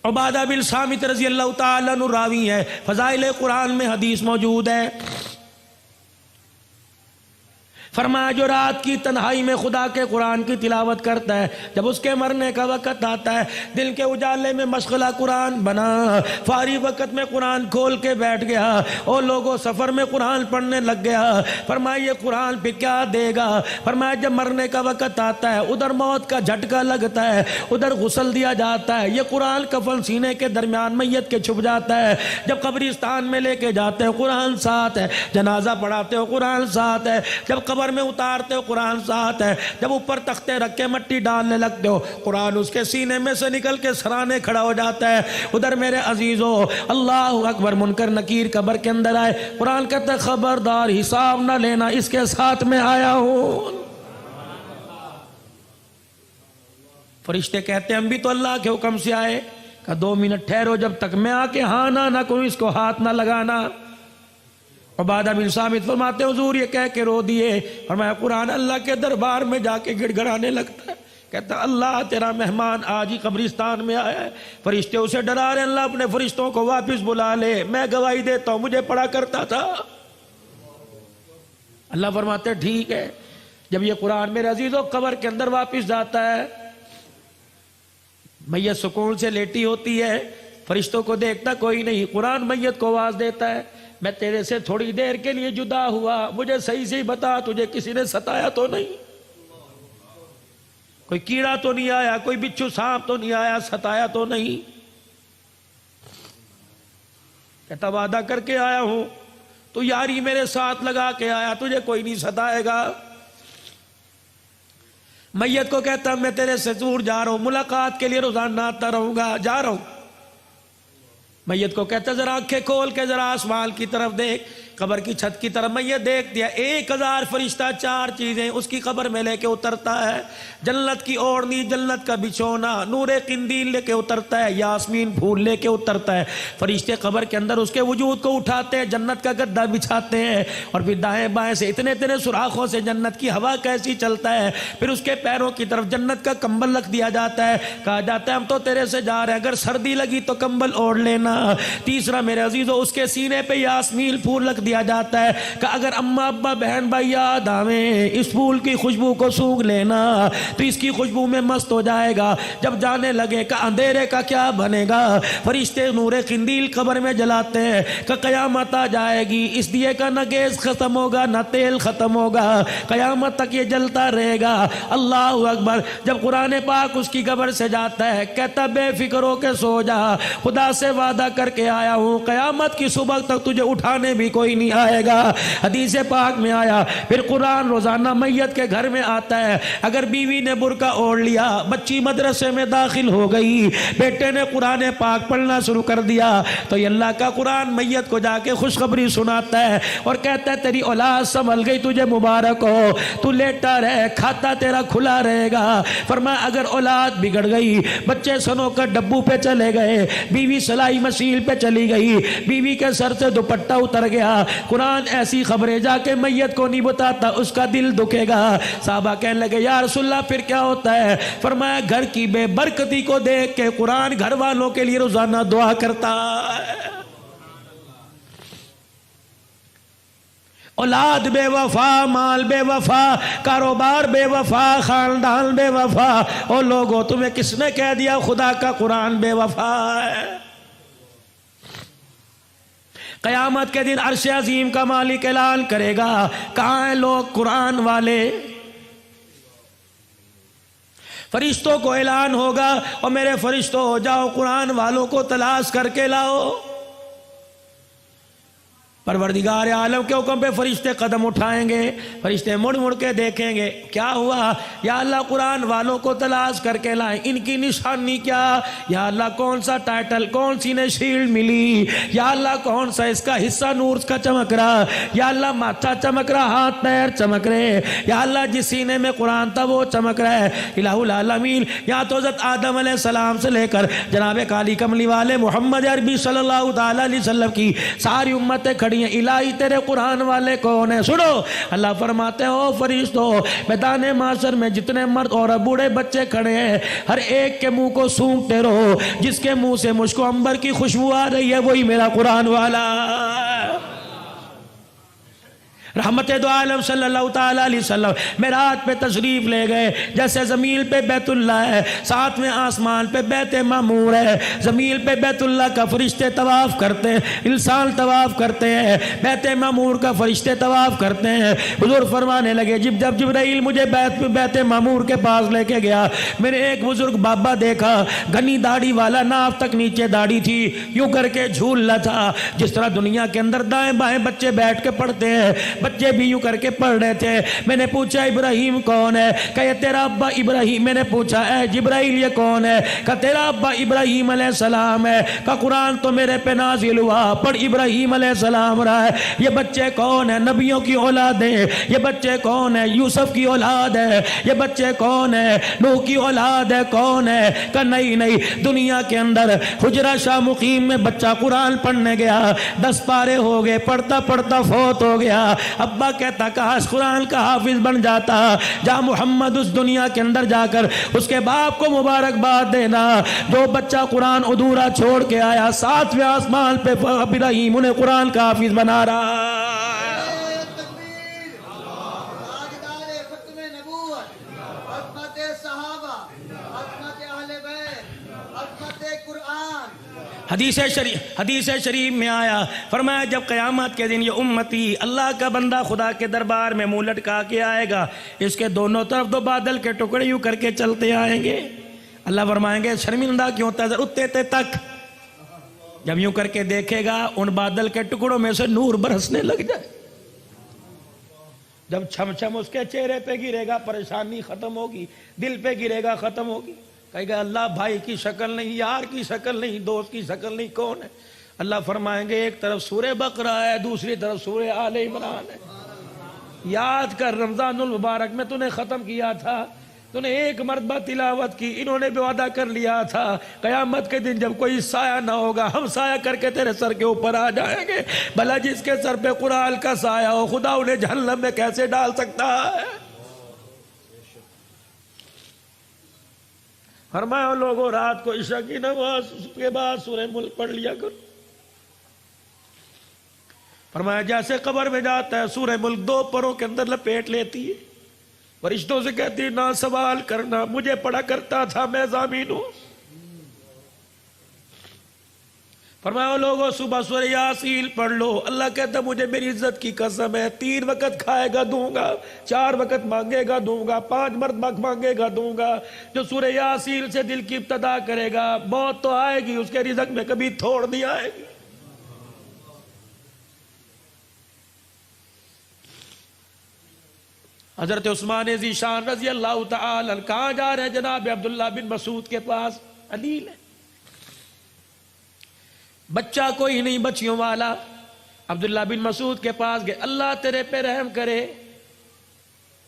عبادہ بن صامت رضی اللہ تعالیٰ عنہ راوی ہے، فضائل قرآن میں حدیث موجود ہے، فرمایا جو رات کی تنہائی میں خدا کے قرآن کی تلاوت کرتا ہے، جب اس کے مرنے کا وقت آتا ہے، دل کے اجالے میں مشغلہ قرآن بنا، فارغ وقت میں قرآن کھول کے بیٹھ گیا، اور لوگوں سفر میں قرآن پڑھنے لگ گیا، فرمایا یہ قرآن پہ کیا دے گا؟ فرمایا جب مرنے کا وقت آتا ہے، ادھر موت کا جھٹکا لگتا ہے، ادھر غسل دیا جاتا ہے، یہ قرآن کفن سینے کے درمیان میت کے چھپ جاتا ہے، جب قبرستان میں لے کے جاتے ہو قرآن ساتھ ہے، جنازہ پڑھاتے ہو قرآن ساتھ ہے، جب قبر میں اتارتے ہو قرآن ساتھ ہے، جب اوپر تختے رکھ کے مٹی ڈالنے لگتے ہو قرآن اس کے سینے میں سے نکل کے سرانے کھڑا ہو جاتا ہے۔ ادھر میرے عزیزو اللہ اکبر، منکر نکیر قبر کے اندر آئے، قرآن کہتا ہے خبردار حساب نہ لینا، اس کے ساتھ میں آیا ہوں۔ فرشتے کہتے ہیں ہم بھی تو اللہ کے حکم سے آئے، کہا 2 منٹ ٹھہرو، جب تک میں آ کے ہاں نہ کوئی اس کو ہاتھ نہ لگانا۔ عبادہ بن صامت فرماتے حضور یہ کہہ کے رو دیے، فرمایا قرآن اللہ کے دربار میں جا کے گڑ گڑانے لگتا ہے، کہتا اللہ تیرا مہمان آج ہی قبرستان میں آیا ہے، فرشتے اسے ڈرا رہے، اللہ اپنے فرشتوں کو واپس بلا لے، میں گواہی دیتا ہوں مجھے پڑھا کرتا تھا۔ اللہ فرماتے ٹھیک ہے۔ جب یہ قرآن میرے عزیزوں قبر کے اندر واپس جاتا ہے، میت سکون سے لیٹی ہوتی ہے، فرشتوں کو دیکھتا کوئی نہیں، قرآن میت کو آواز دیتا ہے میں تیرے سے تھوڑی دیر کے لیے جدا ہوا، مجھے صحیح سے بتا تجھے کسی نے ستایا تو نہیں، کوئی کیڑا تو نہیں آیا، کوئی بچھو سانپ تو نہیں آیا، ستایا تو نہیں؟ کہتا وعدہ کر کے آیا ہوں، تو یاری میرے ساتھ لگا کے آیا، تجھے کوئی نہیں ستائے گا۔ میت کو کہتا میں تیرے سے دور جا رہا ہوں، ملاقات کے لیے روزانہ آتا رہوں گا، جا رہا ہوں۔ میت کو کہتا ذرا آنکھیں کھول کے ذرا آسمان کی طرف دیکھ، قبر کی چھت کی طرف میت دیکھ دیا، 1000 فرشتہ 4 چیزیں اس کی قبر میں لے کے اترتا ہے، جنت کی اوڑھنی، جنت کا بچھونا، نور قندیل لے کے اترتا ہے، یاسمین پھول لے کے اترتا ہے، فرشتے قبر کے اندر اس کے وجود کو اٹھاتے ہیں، جنت کا گدا بچھاتے ہیں، اور پھر دائیں بائیں سے اتنے سوراخوں سے جنت کی ہوا کیسی چلتا ہے، پھر اس کے پیروں کی طرف جنت کا کمبل رکھ دیا جاتا ہے، کہا جاتا ہے ہم تو تیرے سے جا رہے ہیں، اگر سردی لگی تو کمبل اوڑھ لینا۔ تیسرا میرے عزیزو اس کے سینے پہ یاسمین پھول رکھ دیا جاتا ہے کہ اگر اماں ابا بہن بھائی یاد آویں اس پھول کی خوشبو کو سونگھ لینا تو اس کی خوشبو میں مست ہو جائے گا، جب جانے لگے کہ اندھیرے کا کیا بنے گا، فرشتے نور قندیل قبر میں جلاتے ہیں کہ قیامت آ جائے گی، اس دیے کا نہ گیس ختم ہوگا نہ تیل ختم ہوگا، قیامت تک یہ جلتا رہے گا۔ اللہ اکبر۔ جب قرآن پاک اس کی قبر سے جاتا ہے کہتا بے فکر ہو کے سو جا، خدا سے وعدہ کر کے آیا ہوں قیامت کی صبح تک تجھے اٹھانے بھی کوئی نہیں آئے گا۔ حدیث پاک میں آیا پھر قرآن روزانہ میت کے گھر میں آتا ہے، اگر بیوی نے برقع اوڑھ لیا، بچی مدرسے میں داخل ہو گئی، بیٹے نے قرآن پاک پڑھنا شروع کر دیا تو یہ اللہ کا قرآن میت کو جا کے خوشخبری سناتا ہے اور کہتا ہے تیری اولاد سنبھل گئی، تجھے مبارک ہو، تو لیٹا رہے، کھاتا تیرا کھلا رہے گا۔ فرمایا اگر اولاد بگڑ گئی، بچے سنو کر ڈبو پہ چلے گئے، بیوی سلائی مشین پہ چلی گئی، بیوی کے سر سے دوپٹہ اتر گیا، قرآن ایسی خبریں جا کے میت کو نہیں بتاتا، اس کا دل دکھے گا۔ صحابہ کہنے لگے یا رسول اللہ پھر کیا ہوتا ہے؟ فرمایا گھر کی بے برکتی کو دیکھ کے قرآن گھر والوں کے لیے روزانہ دعا کرتا ہے۔ اولاد بے وفا، مال بے وفا، کاروبار بے وفا، خاندان بے وفا، او لوگوں تمہیں کس نے کہہ دیا خدا کا قرآن بے وفا ہے؟ قیامت کے دن عرش عظیم کا مالک اعلان کرے گا کہاں ہیں لوگ قرآن والے؟ فرشتوں کو اعلان ہوگا اور میرے فرشتوں جاؤ قرآن والوں کو تلاش کر کے لاؤ۔ پروردگار عالم کے حکم پہ فرشتے قدم اٹھائیں گے، فرشتے مڑ مڑ کے دیکھیں گے کیا ہوا، یا اللہ قرآن والوں کو تلاش کر کے لائیں، ان کی نشانی کیا، یا اللہ کون سا ٹائٹل، کون سی نے شیلڈ ملی، یا اللہ کون سا اس کا حصہ نور کا چمک رہا، یا اللہ ماتھا چمک رہا، ہاتھ پیر چمک رہے، یا اللہ جس سینے میں قرآن تھا وہ چمک رہا ہے۔ الہ العالمین یا تو حضرت آدم علیہ السلام سے لے کر جناب کالی کملی والے محمد عربی صلی اللہ تعالی علیہ وسلم کی ساری امتیں کھڑی کھڑی ہیں، الہی تیرے قرآن والے کون ہیں؟ سنو، اللہ فرماتے ہیں او فرشتو، میدان محشر میں جتنے مرد اور بوڑھے بچے کھڑے ہیں ہر ایک کے منہ کو سونگتے رہو، جس کے منہ سے مجھ کو عنبر کی خوشبو آ رہی ہے وہی میرا قرآن والا۔ رحمت دو عالم صلی اللہ تعالیٰ علیہ وسلم معراج پہ تشریف لے گئے، جیسے زمین پہ بیت اللہ ہے، ساتھ میں آسمان پہ بیت معمور ہے، زمین پہ بیت اللہ کا فرشتے طواف کرتے ہیں، انسان طواف کرتے ہیں، بیت معمور کا فرشتے طواف کرتے ہیں۔ حضور فرمانے لگے جب جبرائیل مجھے بیت معمور کے پاس لے کے گیا، میں نے ایک بزرگ بابا دیکھا، گھنی داڑھی والا، ناف تک نیچے داڑھی تھی، یوں کر کے جھول رہا تھا جس طرح دنیا کے اندر دائیں بائیں بچے بیٹھ کے پڑھتے ہیں، بچے بھی یوں کر کے پڑھ رہے تھے۔ میں نے پوچھا ابراہیم کون ہے؟ کہ یہ تیرا ابا ابراہیم۔ میں نے پوچھا اے جبرائیل یہ کون ہے؟ کہ تیرا ابا ابراہیم علیہ السلام ہے۔ کہ قرآن تو میرے پہ نازل ہوا، پڑھ ابراہیم علیہ السلام رہا ہے۔ یہ بچے کون ہیں؟ نبیوں کی اولاد ہیں۔ یہ بچے کون ہیں؟ یوسف کی اولاد ہے۔ یہ بچے کون ہیں؟ نوح کی اولاد ہے۔ کون ہے؟ کہ نہیں، دنیا کے اندر حجرہ شاہ مقیم میں بچہ قرآن پڑھنے گیا، 10 پارے ہو گئے، پڑھتا پڑھتا فوت ہو گیا۔ ابا کہتا کاش قرآن کا حافظ بن جاتا، جا محمد اس دنیا کے اندر جا کر اس کے باپ کو مبارکباد دینا، جو بچہ قرآن ادھورا چھوڑ کے آیا، 7ویں آسمان پہ ابراہیم انہیں قرآن کا حافظ بنا رہا۔ حدیث شریف میں آیا، فرمایا جب قیامت کے دن یہ امتی اللہ کا بندہ خدا کے دربار میں منہ لٹکا کے آئے گا، اس کے دونوں طرف 2 بادل کے ٹکڑے یوں کر کے چلتے آئیں گے۔ اللہ فرمائیں گے شرمندہ کیوں تھا اتے تک، جب یوں کر کے دیکھے گا ان بادل کے ٹکڑوں میں سے نور برسنے لگ جائے، جب چھم چھم اس کے چہرے پہ گرے گا پریشانی ختم ہوگی، دل پہ گرے گا ختم ہوگی۔ کہے گا اللہ بھائی کی شکل نہیں، یار کی شکل نہیں، دوست کی شکل نہیں، کون ہے؟ اللہ فرمائیں گے ایک طرف سورہ بقرہ ہے، دوسری طرف سورہ آل عمران ہے۔ یاد کر رمضان المبارک میں تو نے ختم کیا تھا، تو نے ایک مرتبہ تلاوت کی، انہوں نے بھی وعدہ کر لیا تھا قیامت کے دن جب کوئی سایہ نہ ہوگا ہم سایہ کر کے تیرے سر کے اوپر آ جائیں گے۔ بھلا جس کے سر پہ قرآن کا سایہ ہو خدا انہیں جہنم میں کیسے ڈال سکتا ہے؟ فرمایا لوگوں رات کو عشاء کی نماز کے بعد سورہ ملک پڑھ لیا کرو۔ فرمایا جیسے قبر میں جاتا ہے سورہ ملک 2 پروں کے اندر لپیٹ لیتی ہے، فرشتوں سے کہتی ہے نہ سوال کرنا، مجھے پڑھا کرتا تھا، میں ضامین ہوں۔ فرمایا لوگوں صبح سورہ یاسین پڑھ لو، اللہ کہتا مجھے میری عزت کی قسم ہے 3 وقت کھائے گا دوں گا، 4 وقت مانگے گا دوں گا، 5 مرتبہ مانگے گا دوں گا۔ جو سورہ یاسین سے دل کی ابتدا کرے گا موت تو آئے گی، اس کے رزق میں کبھی تھوڑ نہیں آئے گی۔ حضرت عثمان ذی شان رضی اللہ تعالی عنہ کہاں جا رہے ہیں؟ جناب عبداللہ بن مسعود کے پاس، علیل ہے، بچہ کوئی نہیں بچیوں والا، عبداللہ بن مسعود کے پاس گئے، اللہ تیرے پہ رحم کرے،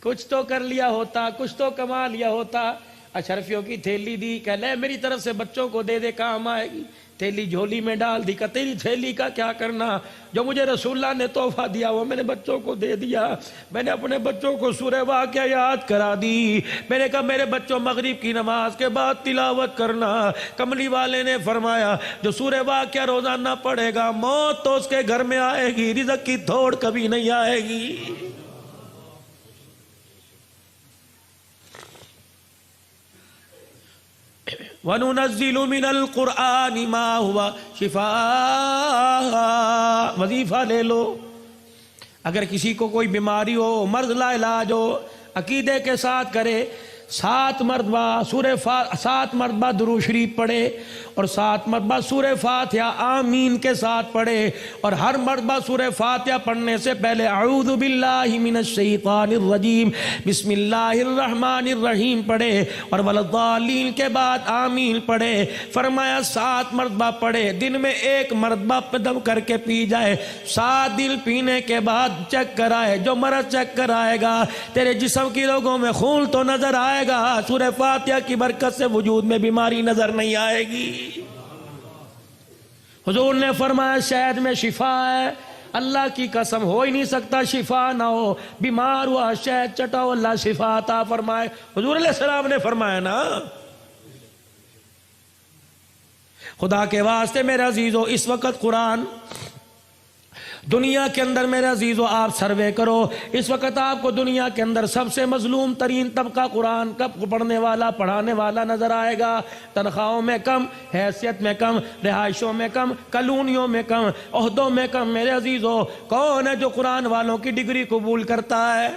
کچھ تو کر لیا ہوتا، کچھ تو کما لیا ہوتا۔ اشرفیوں کی تھیلی دی، کہ لے میری طرف سے بچوں کو دے دے کام آئے گی۔ تھیلی جھولی میں ڈال دی، کہ تیری تھیلی کا کیا کرنا، جو مجھے رسول اللہ نے تحفہ دیا وہ میں نے بچوں کو دے دیا۔ میں نے اپنے بچوں کو سورہ واقعہ یاد کرا دی، میں نے کہا میرے بچوں مغرب کی نماز کے بعد تلاوت کرنا۔ کملی والے نے فرمایا جو سورہ واقعہ روزانہ پڑھے گا موت تو اس کے گھر میں آئے گی، رزق کی تھوڑ کبھی نہیں آئے گی۔ وَنُنَزِّلُ مِنَ الْقُرْآنِ مَا هُوَ شِفَاء۔ وظیفہ لے لو، اگر کسی کو کوئی بیماری ہو، مرض لا علاج ہو، عقیدے کے ساتھ کرے، 7 مرتبہ درود شریف پڑھے اور 7 مرتبہ سورہ فاتحہ آمین کے ساتھ پڑھے، اور ہر مرتبہ سورہ فاتحہ پڑھنے سے پہلے اعوذ باللہ من الشیطان الرجیم بسم اللہ الرحمن الرحیم پڑھے، اور والضالین کے بعد آمین پڑھے۔ فرمایا 7 مرتبہ پڑھے، دن میں 1 مرتبہ دم کر کے پی جائے، 7 دن پینے کے بعد چیک کرائے، جو مرض چیک کرائے گا تیرے جسم کی لوگوں میں خون تو نظر آئے گا، سورہ فاتحہ کی برکت سے وجود میں بیماری نظر نہیں آئے گی۔ حضور نے فرمایا شہد میں شفا ہے، اللہ کی قسم ہو ہی نہیں سکتا شفا نہ ہو، بیمار ہوا شہد چٹاؤ اللہ شفا عطا فرمائے، حضور علیہ السلام نے فرمایا نا۔ خدا کے واسطے میرے عزیزو اس وقت قرآن دنیا کے اندر میرے عزیزو آپ سروے کرو، اس وقت آپ کو دنیا کے اندر سب سے مظلوم ترین طبقہ قرآن کا پڑھنے والا پڑھانے والا نظر آئے گا، تنخواہوں میں کم، حیثیت میں کم، رہائشوں میں کم، کالونیوں میں کم، عہدوں میں کم۔ میرے عزیزو کون ہے جو قرآن والوں کی ڈگری قبول کرتا ہے؟